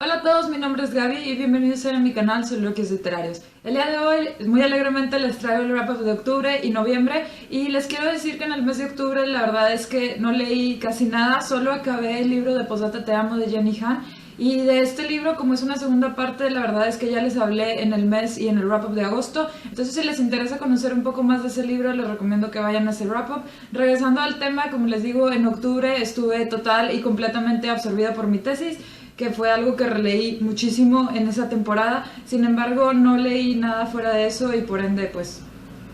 Hola a todos, mi nombre es Gaby y bienvenidos a mi canal Soliloquios Literarios. El día de hoy, muy alegremente, les traigo el wrap-up de octubre y noviembre y les quiero decir que en el mes de octubre la verdad es que no leí casi nada, solo acabé el libro de Posdata Te Amo de Jenny Han. Y de este libro, como es una segunda parte, la verdad es que ya les hablé en el mes y en el wrap-up de agosto. Entonces, si les interesa conocer un poco más de ese libro, les recomiendo que vayan a ese wrap-up. Regresando al tema, como les digo, en octubre estuve total y completamente absorbida por mi tesis, que fue algo que releí muchísimo en esa temporada. Sin embargo, no leí nada fuera de eso y por ende, pues,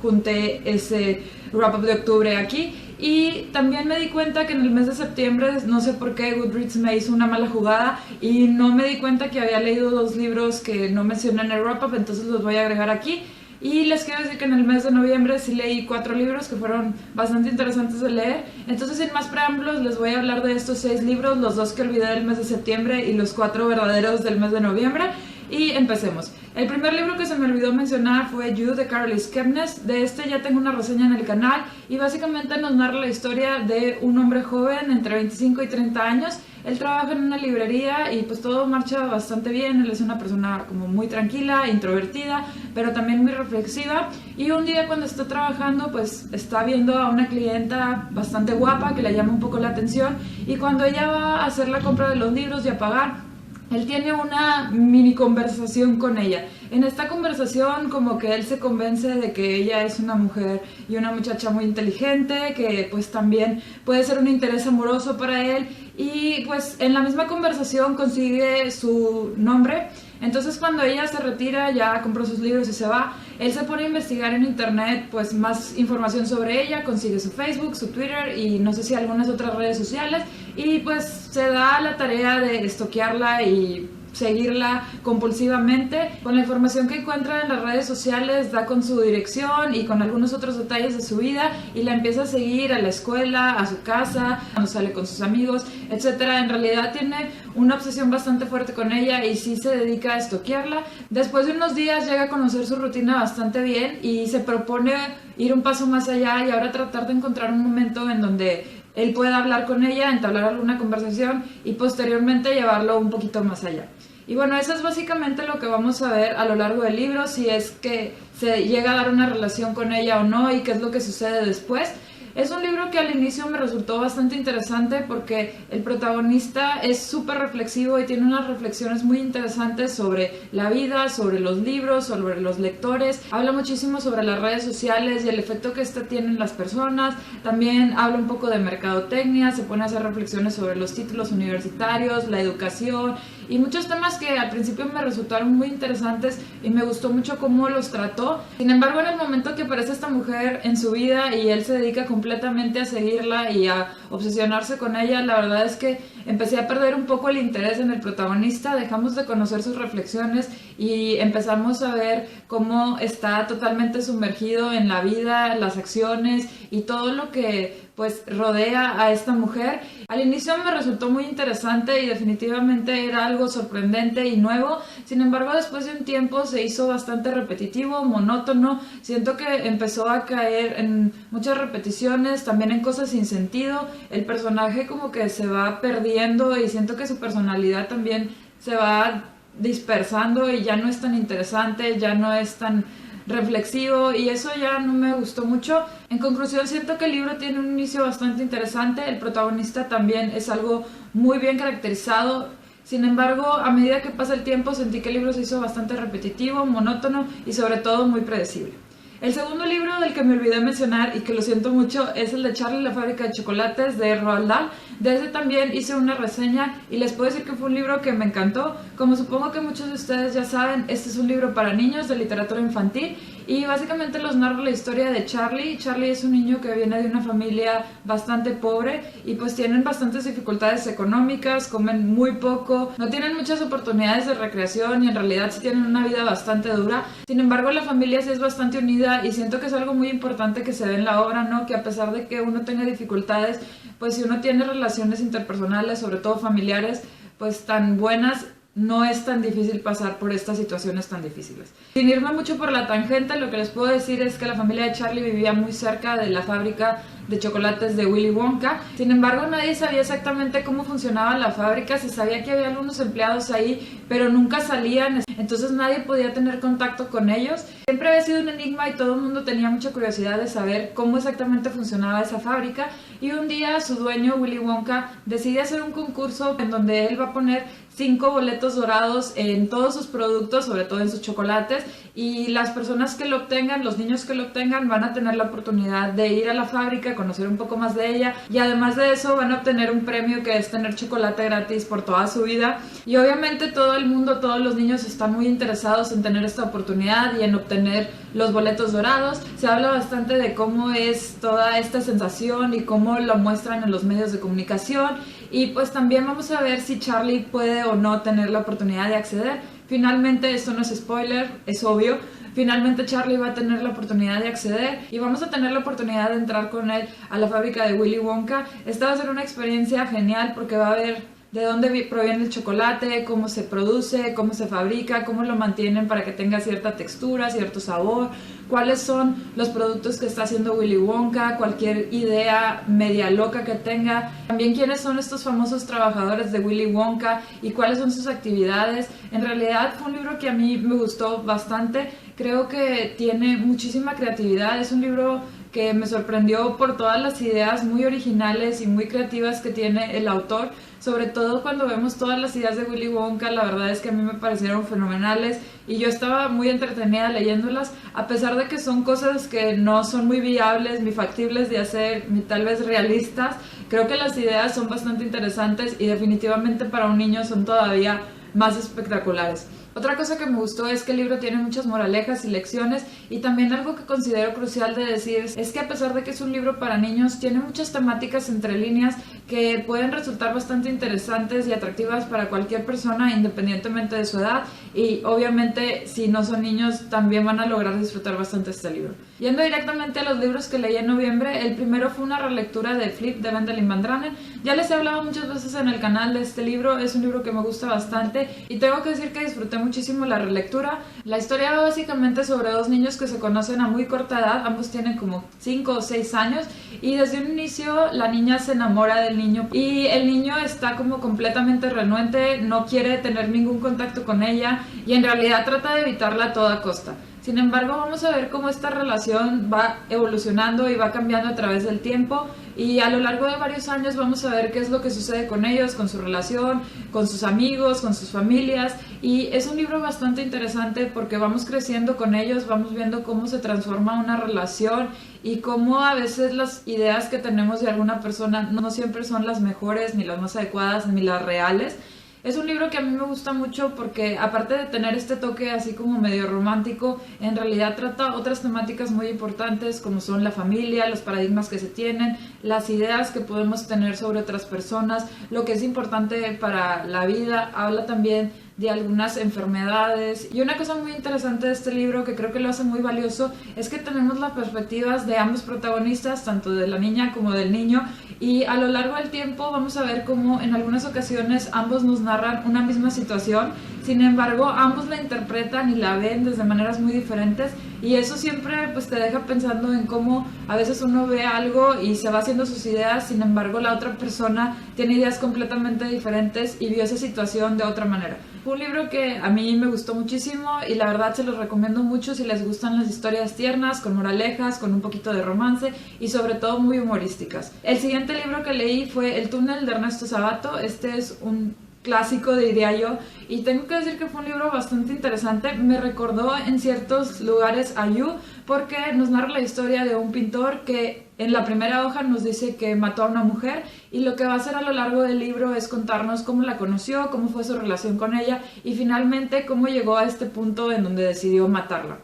junté ese wrap-up de octubre aquí. Y también me di cuenta que en el mes de septiembre, no sé por qué, Goodreads me hizo una mala jugada y no me di cuenta que había leído dos libros que no mencioné en el wrap-up, entonces los voy a agregar aquí. Y les quiero decir que en el mes de noviembre sí leí 4 libros que fueron bastante interesantes de leer. Entonces, sin más preámbulos, les voy a hablar de estos 6 libros, los 2 que olvidé del mes de septiembre y los 4 verdaderos del mes de noviembre. Y empecemos. El primer libro que se me olvidó mencionar fue You de Caroline Kepnes. De este ya tengo una reseña en el canal y básicamente nos narra la historia de un hombre joven entre 25 y 30 años. Él trabaja en una librería y pues todo marcha bastante bien. Él es una persona como muy tranquila, introvertida, pero también muy reflexiva. Y un día cuando está trabajando pues está viendo a una clienta bastante guapa que le llama un poco la atención, y cuando ella va a hacer la compra de los libros y a pagar, él tiene una mini conversación con ella. En esta conversación como que él se convence de que ella es una mujer y una muchacha muy inteligente, que pues también puede ser un interés amoroso para él, y pues en la misma conversación consigue su nombre. Entonces cuando ella se retira, ya compró sus libros y se va, él se pone a investigar en internet pues más información sobre ella, consigue su Facebook, su Twitter y no sé si algunas otras redes sociales, y pues se da la tarea de estoquearla y seguirla compulsivamente. Con la información que encuentra en las redes sociales, da con su dirección y con algunos otros detalles de su vida, y la empieza a seguir a la escuela, a su casa, cuando sale con sus amigos, etcétera. En realidad tiene una obsesión bastante fuerte con ella y sí se dedica a estoquearla. Después de unos días llega a conocer su rutina bastante bien y se propone ir un paso más allá y ahora tratar de encontrar un momento en donde él pueda hablar con ella, entablar alguna conversación y posteriormente llevarlo un poquito más allá. Y bueno, eso es básicamente lo que vamos a ver a lo largo del libro, si es que se llega a dar una relación con ella o no y qué es lo que sucede después. Es un libro que al inicio me resultó bastante interesante porque el protagonista es súper reflexivo y tiene unas reflexiones muy interesantes sobre la vida, sobre los libros, sobre los lectores. Habla muchísimo sobre las redes sociales y el efecto que esta tiene en las personas. También habla un poco de mercadotecnia, se pone a hacer reflexiones sobre los títulos universitarios, la educación y muchos temas que al principio me resultaron muy interesantes y me gustó mucho cómo los trató. Sin embargo, en el momento que aparece esta mujer en su vida y él se dedica completamente a seguirla y a obsesionarse con ella, la verdad es que empecé a perder un poco el interés en el protagonista. Dejamos de conocer sus reflexiones y empezamos a ver cómo está totalmente sumergido en la vida, las acciones y todo lo que pues rodea a esta mujer. Al inicio me resultó muy interesante y definitivamente era algo sorprendente y nuevo. Sin embargo, después de un tiempo se hizo bastante repetitivo, monótono. Siento que empezó a caer en muchas repeticiones, también en cosas sin sentido. El personaje como que se va perdiendo y siento que su personalidad también se va dispersando y ya no es tan interesante, ya no es tan reflexivo, y eso ya no me gustó mucho. En conclusión, siento que el libro tiene un inicio bastante interesante, el protagonista también es algo muy bien caracterizado. Sin embargo, a medida que pasa el tiempo sentí que el libro se hizo bastante repetitivo, monótono y sobre todo muy predecible. El segundo libro del que me olvidé mencionar y que lo siento mucho es el de Charlie la fábrica de chocolates de Roald Dahl. De ese también hice una reseña y les puedo decir que fue un libro que me encantó. Como supongo que muchos de ustedes ya saben, este es un libro para niños de literatura infantil y básicamente los narra la historia de Charlie. Charlie es un niño que viene de una familia bastante pobre y pues tienen bastantes dificultades económicas, comen muy poco, no tienen muchas oportunidades de recreación y en realidad sí tienen una vida bastante dura. Sin embargo, la familia sí es bastante unida y siento que es algo muy importante que se ve en la obra, ¿no? Que a pesar de que uno tenga dificultades, pues si uno tiene relaciones interpersonales, sobre todo familiares, pues tan buenas, no es tan difícil pasar por estas situaciones tan difíciles. Sin irme mucho por la tangente, lo que les puedo decir es que la familia de Charlie vivía muy cerca de la fábrica de chocolates de Willy Wonka. Sin embargo, nadie sabía exactamente cómo funcionaba la fábrica. Se sabía que había algunos empleados ahí, pero nunca salían, entonces nadie podía tener contacto con ellos. Siempre había sido un enigma y todo el mundo tenía mucha curiosidad de saber cómo exactamente funcionaba esa fábrica. Y un día su dueño, Willy Wonka, decide hacer un concurso en donde él va a poner 5 boletos dorados en todos sus productos, sobre todo en sus chocolates, y las personas que lo obtengan, los niños que lo obtengan, van a tener la oportunidad de ir a la fábrica, conocer un poco más de ella, y además de eso van a obtener un premio que es tener chocolate gratis por toda su vida. Y obviamente todo el mundo, todos los niños están muy interesados en tener esta oportunidad y en obtener los boletos dorados. Se habla bastante de cómo es toda esta sensación y cómo lo muestran en los medios de comunicación, y pues también vamos a ver si Charlie puede o no tener la oportunidad de acceder. Finalmente, esto no es spoiler, es obvio, finalmente Charlie va a tener la oportunidad de acceder y vamos a tener la oportunidad de entrar con él a la fábrica de Willy Wonka. Esta va a ser una experiencia genial porque va a ver de dónde proviene el chocolate, cómo se produce, cómo se fabrica, cómo lo mantienen para que tenga cierta textura, cierto sabor, cuáles son los productos que está haciendo Willy Wonka, cualquier idea media loca que tenga, también quiénes son estos famosos trabajadores de Willy Wonka y cuáles son sus actividades. En realidad fue un libro que a mí me gustó bastante, creo que tiene muchísima creatividad, es un libro que me sorprendió por todas las ideas muy originales y muy creativas que tiene el autor, sobre todo cuando vemos todas las ideas de Willy Wonka. La verdad es que a mí me parecieron fenomenales y yo estaba muy entretenida leyéndolas, a pesar de que son cosas que no son muy viables ni factibles de hacer, ni tal vez realistas. Creo que las ideas son bastante interesantes y definitivamente para un niño son todavía más espectaculares. Otra cosa que me gustó es que el libro tiene muchas moralejas y lecciones, y también algo que considero crucial de decir es que a pesar de que es un libro para niños, tiene muchas temáticas entre líneas que pueden resultar bastante interesantes y atractivas para cualquier persona independientemente de su edad, y obviamente si no son niños también van a lograr disfrutar bastante este libro. Yendo directamente a los libros que leí en noviembre, el primero fue una relectura de Flip de Wendelin van Dranen. Ya les he hablado muchas veces en el canal de este libro, es un libro que me gusta bastante y tengo que decir que disfruté muchísimo la relectura. La historia va básicamente sobre dos niños que se conocen a muy corta edad, ambos tienen como 5 o 6 años, y desde un inicio la niña se enamora del niño y el niño está como completamente renuente, no quiere tener ningún contacto con ella y en realidad trata de evitarla a toda costa. Sin embargo, vamos a ver cómo esta relación va evolucionando y va cambiando a través del tiempo, y a lo largo de varios años vamos a ver qué es lo que sucede con ellos, con su relación, con sus amigos, con sus familias, y es un libro bastante interesante porque vamos creciendo con ellos, vamos viendo cómo se transforma una relación y cómo a veces las ideas que tenemos de alguna persona no siempre son las mejores, ni las más adecuadas, ni las reales. Es un libro que a mí me gusta mucho porque aparte de tener este toque así como medio romántico, en realidad trata otras temáticas muy importantes como son la familia, los paradigmas que se tienen, las ideas que podemos tener sobre otras personas, lo que es importante para la vida. Habla también de algunas enfermedades, y una cosa muy interesante de este libro que creo que lo hace muy valioso es que tenemos las perspectivas de ambos protagonistas, tanto de la niña como del niño, y a lo largo del tiempo vamos a ver cómo en algunas ocasiones ambos nos narran una misma situación, sin embargo ambos la interpretan y la ven desde maneras muy diferentes, y eso siempre pues te deja pensando en cómo a veces uno ve algo y se va haciendo sus ideas, sin embargo la otra persona tiene ideas completamente diferentes y vio esa situación de otra manera. Fue un libro que a mí me gustó muchísimo y la verdad se los recomiendo mucho si les gustan las historias tiernas, con moralejas, con un poquito de romance y sobre todo muy humorísticas. El siguiente libro que leí fue El túnel de Ernesto Sabato. Este es un clásico, diría yo, y tengo que decir que fue un libro bastante interesante. Me recordó en ciertos lugares a You, porque nos narra la historia de un pintor que en la primera hoja nos dice que mató a una mujer, y lo que va a hacer a lo largo del libro es contarnos cómo la conoció, cómo fue su relación con ella y finalmente cómo llegó a este punto en donde decidió matarla.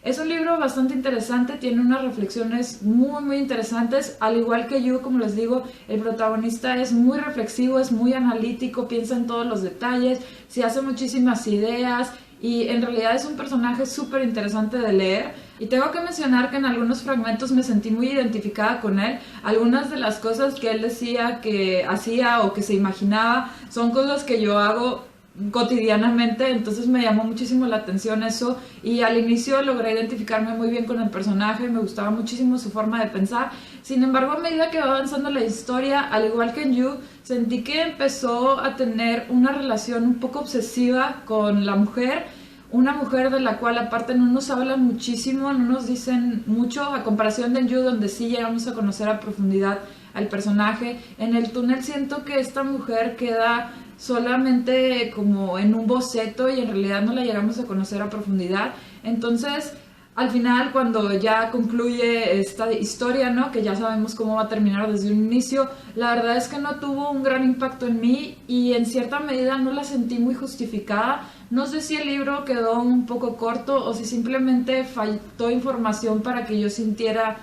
Es un libro bastante interesante, tiene unas reflexiones muy interesantes, al igual que You, como les digo, el protagonista es muy reflexivo, es muy analítico, piensa en todos los detalles, se hace muchísimas ideas y en realidad es un personaje súper interesante de leer. Y tengo que mencionar que en algunos fragmentos me sentí muy identificada con él. Algunas de las cosas que él decía que hacía o que se imaginaba son cosas que yo hago cotidianamente, entonces me llamó muchísimo la atención eso y al inicio logré identificarme muy bien con el personaje, me gustaba muchísimo su forma de pensar. Sin embargo, a medida que va avanzando la historia, al igual que en You, sentí que empezó a tener una relación un poco obsesiva con la mujer, una mujer de la cual aparte no nos hablan muchísimo, no nos dicen mucho, a comparación de You, donde sí llegamos a conocer a profundidad al personaje. En el túnel siento que esta mujer queda solamente como en un boceto y en realidad no la llegamos a conocer a profundidad. Entonces, al final, cuando ya concluye esta historia, ¿no? Que ya sabemos cómo va a terminar desde un inicio, la verdad es que no tuvo un gran impacto en mí y en cierta medida no la sentí muy justificada. No sé si el libro quedó un poco corto o si simplemente faltó información para que yo sintiera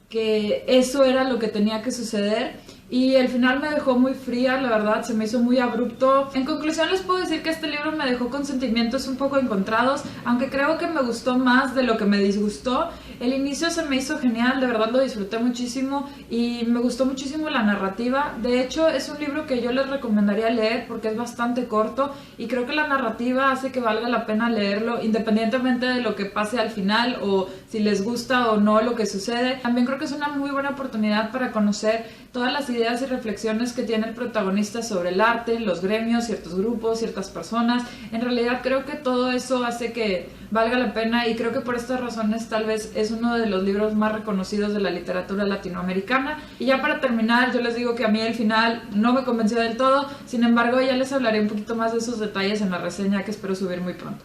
que eso era lo que tenía que suceder. Y el final me dejó muy fría, la verdad, se me hizo muy abrupto. En conclusión les puedo decir que este libro me dejó con sentimientos un poco encontrados, aunque creo que me gustó más de lo que me disgustó. El inicio se me hizo genial, de verdad lo disfruté muchísimo y me gustó muchísimo la narrativa. De hecho, es un libro que yo les recomendaría leer porque es bastante corto y creo que la narrativa hace que valga la pena leerlo independientemente de lo que pase al final o si les gusta o no lo que sucede. También creo que es una muy buena oportunidad para conocer todas las ideas y reflexiones que tiene el protagonista sobre el arte, los gremios, ciertos grupos, ciertas personas. En realidad creo que todo eso hace que valga la pena y creo que por estas razones tal vez es uno de los libros más reconocidos de la literatura latinoamericana. Y ya para terminar, yo les digo que a mí el final no me convenció del todo, sin embargo ya les hablaré un poquito más de esos detalles en la reseña que espero subir muy pronto.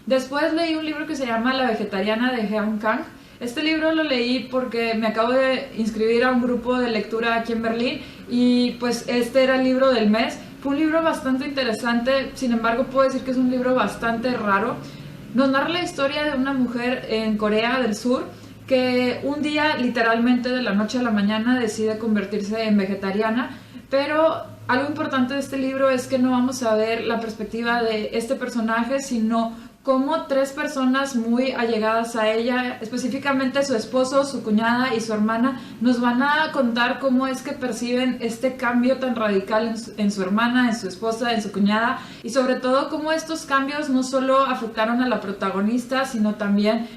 Después leí un libro que se llama La vegetariana de Heon Kang. Este libro lo leí porque me acabo de inscribir a un grupo de lectura aquí en Berlín y pues este era el libro del mes. Fue un libro bastante interesante, sin embargo puedo decir que es un libro bastante raro. Nos narra la historia de una mujer en Corea del Sur que un día, literalmente de la noche a la mañana, decide convertirse en vegetariana, pero algo importante de este libro es que no vamos a ver la perspectiva de este personaje, sino cómo tres personas muy allegadas a ella, específicamente su esposo, su cuñada y su hermana, nos van a contar cómo es que perciben este cambio tan radical en su hermana, en su esposa, en su cuñada, y sobre todo cómo estos cambios no solo afectaron a la protagonista, sino también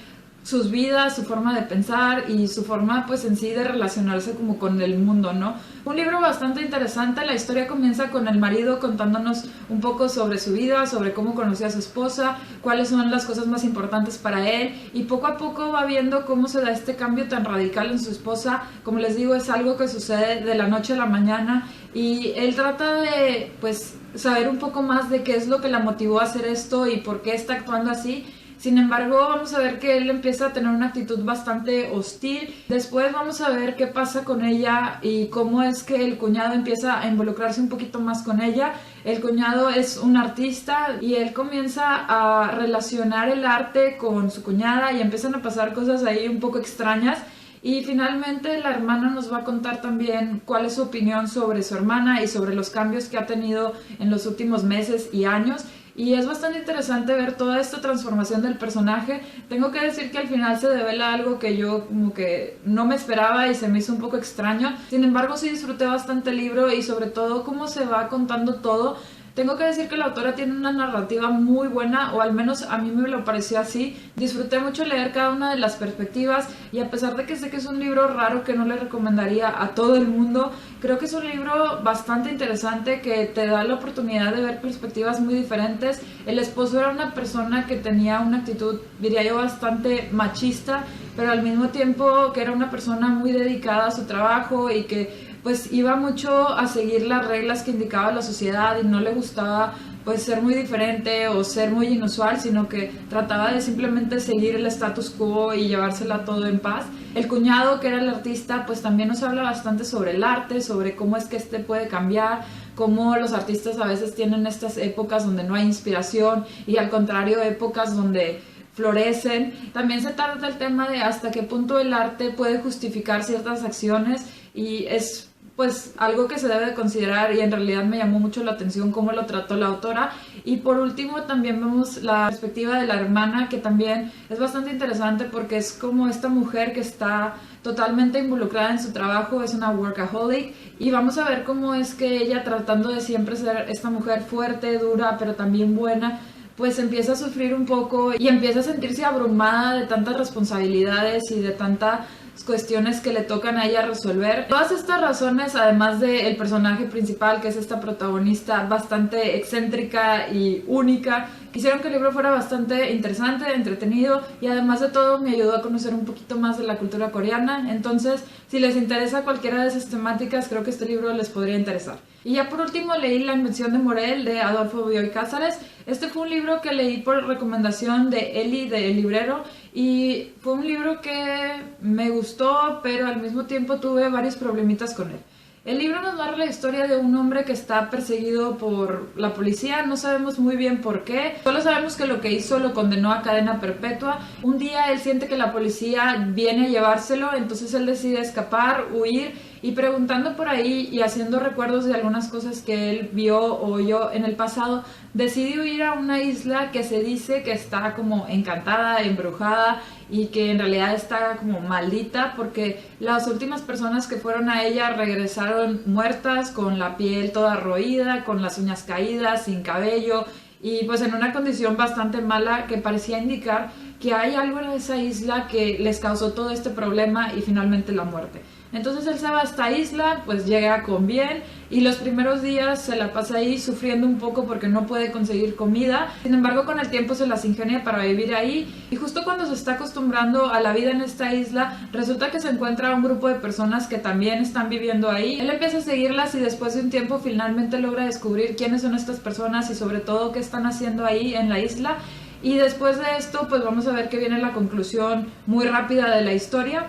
sus vidas, su forma de pensar y su forma pues en sí de relacionarse como con el mundo, ¿no? Un libro bastante interesante. La historia comienza con el marido contándonos un poco sobre su vida, sobre cómo conoció a su esposa, cuáles son las cosas más importantes para él y poco a poco va viendo cómo se da este cambio tan radical en su esposa. Como les digo, es algo que sucede de la noche a la mañana y él trata de pues saber un poco más de qué es lo que la motivó a hacer esto y por qué está actuando así. Sin embargo, vamos a ver que él empieza a tener una actitud bastante hostil. Después vamos a ver qué pasa con ella y cómo es que el cuñado empieza a involucrarse un poquito más con ella. El cuñado es un artista y él comienza a relacionar el arte con su cuñada y empiezan a pasar cosas ahí un poco extrañas. Y finalmente la hermana nos va a contar también cuál es su opinión sobre su hermana y sobre los cambios que ha tenido en los últimos meses y años. Y es bastante interesante ver toda esta transformación del personaje. Tengo que decir que al final se devela algo que yo como que no me esperaba y se me hizo un poco extraño. Sin embargo, sí disfruté bastante el libro y sobre todo cómo se va contando todo. Tengo que decir que la autora tiene una narrativa muy buena, o al menos a mí me lo pareció así. Disfruté mucho leer cada una de las perspectivas y a pesar de que sé que es un libro raro que no le recomendaría a todo el mundo, creo que es un libro bastante interesante que te da la oportunidad de ver perspectivas muy diferentes. El esposo era una persona que tenía una actitud, diría yo, bastante machista, pero al mismo tiempo que era una persona muy dedicada a su trabajo y que pues iba mucho a seguir las reglas que indicaba la sociedad y no le gustaba pues ser muy diferente o ser muy inusual, sino que trataba de simplemente seguir el status quo y llevársela todo en paz. El cuñado, que era el artista, pues también nos habla bastante sobre el arte, sobre cómo es que este puede cambiar, cómo los artistas a veces tienen estas épocas donde no hay inspiración y al contrario épocas donde florecen. También se trata el tema de hasta qué punto el arte puede justificar ciertas acciones y es pues algo que se debe de considerar y en realidad me llamó mucho la atención cómo lo trató la autora Y por último también vemos la perspectiva de la hermana, que también es bastante interesante porque es como esta mujer que está totalmente involucrada en su trabajo, es una workaholic, y vamos a ver cómo es que ella, tratando de siempre ser esta mujer fuerte, dura, pero también buena, pues empieza a sufrir un poco y empieza a sentirse abrumada de tantas responsabilidades y de tantas cuestiones que le tocan a ella resolver. Todas estas razones, además del personaje principal, que es esta protagonista bastante excéntrica y única, hicieron que el libro fuera bastante interesante, entretenido, y además de todo me ayudó a conocer un poquito más de la cultura coreana. Entonces, si les interesa cualquiera de esas temáticas, creo que este libro les podría interesar. Y ya por último leí La invención de Morel, de Adolfo Bioy Cázares. Este fue un libro que leí por recomendación de Eli, de El Librero, y fue un libro que me gustó, pero al mismo tiempo tuve varios problemitas con él. El libro nos narra la historia de un hombre que está perseguido por la policía, no sabemos muy bien por qué, solo sabemos que lo que hizo lo condenó a cadena perpetua. Un día él siente que la policía viene a llevárselo, entonces él decide escapar, huir, y preguntando por ahí y haciendo recuerdos de algunas cosas que él vio o oyó en el pasado, decidió ir a una isla que se dice que está como encantada, embrujada, y que en realidad está como maldita porque las últimas personas que fueron a ella regresaron muertas, con la piel toda roída, con las uñas caídas, sin cabello, y pues en una condición bastante mala que parecía indicar que hay algo en esa isla que les causó todo este problema y finalmente la muerte. Entonces él se va a esta isla, pues llega con bien, y los primeros días se la pasa ahí sufriendo un poco porque no puede conseguir comida. Sin embargo, con el tiempo se las ingenia para vivir ahí, y justo cuando se está acostumbrando a la vida en esta isla, resulta que se encuentra un grupo de personas que también están viviendo ahí. Él empieza a seguirlas y después de un tiempo finalmente logra descubrir quiénes son estas personas y sobre todo qué están haciendo ahí en la isla. Y después de esto, pues vamos a ver que viene la conclusión muy rápida de la historia.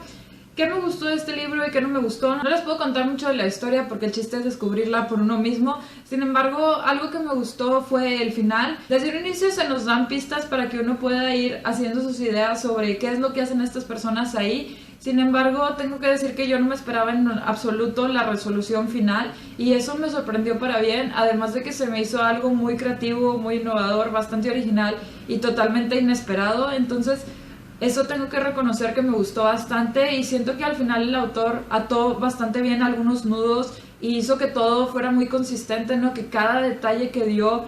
¿Qué me gustó de este libro y qué no me gustó? No les puedo contar mucho de la historia porque el chiste es descubrirla por uno mismo. Sin embargo, algo que me gustó fue el final. Desde el inicio se nos dan pistas para que uno pueda ir haciendo sus ideas sobre qué es lo que hacen estas personas ahí. Sin embargo, tengo que decir que yo no me esperaba en absoluto la resolución final, y eso me sorprendió para bien, además de que se me hizo algo muy creativo, muy innovador, bastante original y totalmente inesperado. Entonces, eso tengo que reconocer que me gustó bastante, y siento que al final el autor ató bastante bien algunos nudos y hizo que todo fuera muy consistente, ¿no? Que cada detalle que dio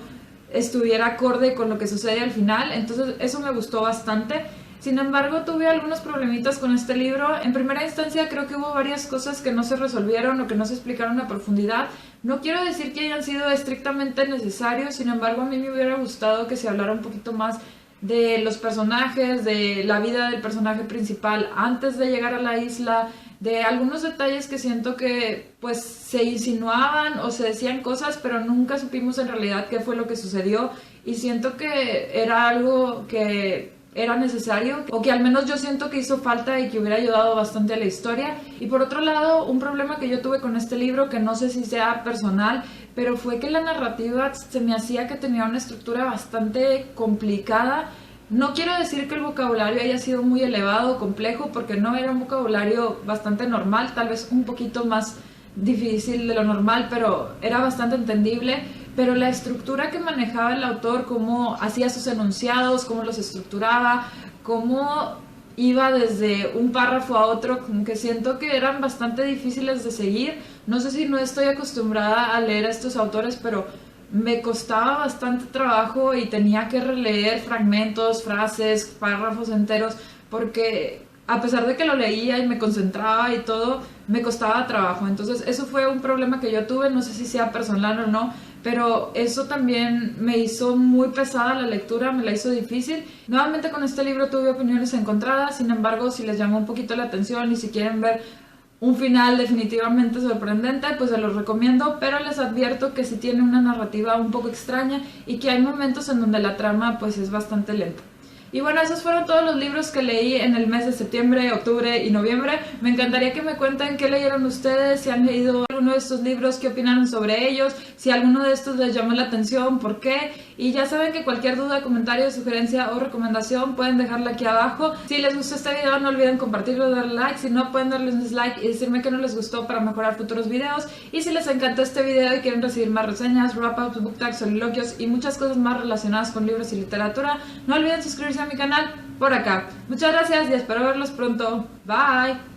estuviera acorde con lo que sucede al final. Entonces eso me gustó bastante. Sin embargo, tuve algunos problemitas con este libro. En primera instancia, creo que hubo varias cosas que no se resolvieron o que no se explicaron a profundidad. No quiero decir que hayan sido estrictamente necesarios, sin embargo, a mí me hubiera gustado que se hablara un poquito más de los personajes, de la vida del personaje principal antes de llegar a la isla, de algunos detalles que siento que pues se insinuaban o se decían cosas, pero nunca supimos en realidad qué fue lo que sucedió, y siento que era algo que era necesario, o que al menos yo siento que hizo falta y que hubiera ayudado bastante a la historia. Y por otro lado, un problema que yo tuve con este libro, que no sé si sea personal, pero fue que la narrativa se me hacía que tenía una estructura bastante complicada. No quiero decir que el vocabulario haya sido muy elevado o complejo, porque no, era un vocabulario bastante normal, tal vez un poquito más difícil de lo normal, pero era bastante entendible. Pero la estructura que manejaba el autor, cómo hacía sus enunciados, cómo los estructuraba, cómo iba desde un párrafo a otro, como que siento que eran bastante difíciles de seguir. No sé si no estoy acostumbrada a leer a estos autores, pero me costaba bastante trabajo y tenía que releer fragmentos, frases, párrafos enteros, porque a pesar de que lo leía y me concentraba y todo, me costaba trabajo. Entonces eso fue un problema que yo tuve, no sé si sea personal o no, pero eso también me hizo muy pesada la lectura, me la hizo difícil. Nuevamente con este libro tuve opiniones encontradas, sin embargo, si les llamó un poquito la atención y si quieren ver un final definitivamente sorprendente, pues se los recomiendo, pero les advierto que sí tiene una narrativa un poco extraña y que hay momentos en donde la trama pues es bastante lenta. Y bueno, esos fueron todos los libros que leí en el mes de septiembre, octubre y noviembre. Me encantaría que me cuenten qué leyeron ustedes, si han leído alguno de estos libros, qué opinaron sobre ellos, si alguno de estos les llamó la atención, por qué. Y ya saben que cualquier duda, comentario, sugerencia o recomendación pueden dejarla aquí abajo. Si les gustó este video no olviden compartirlo, darle like, si no pueden darles un dislike y decirme que no les gustó para mejorar futuros videos. Y si les encantó este video y quieren recibir más reseñas, wrap-ups, book tags, soliloquios y muchas cosas más relacionadas con libros y literatura, no olviden suscribirse a mi canal por acá. Muchas gracias y espero verlos pronto. Bye.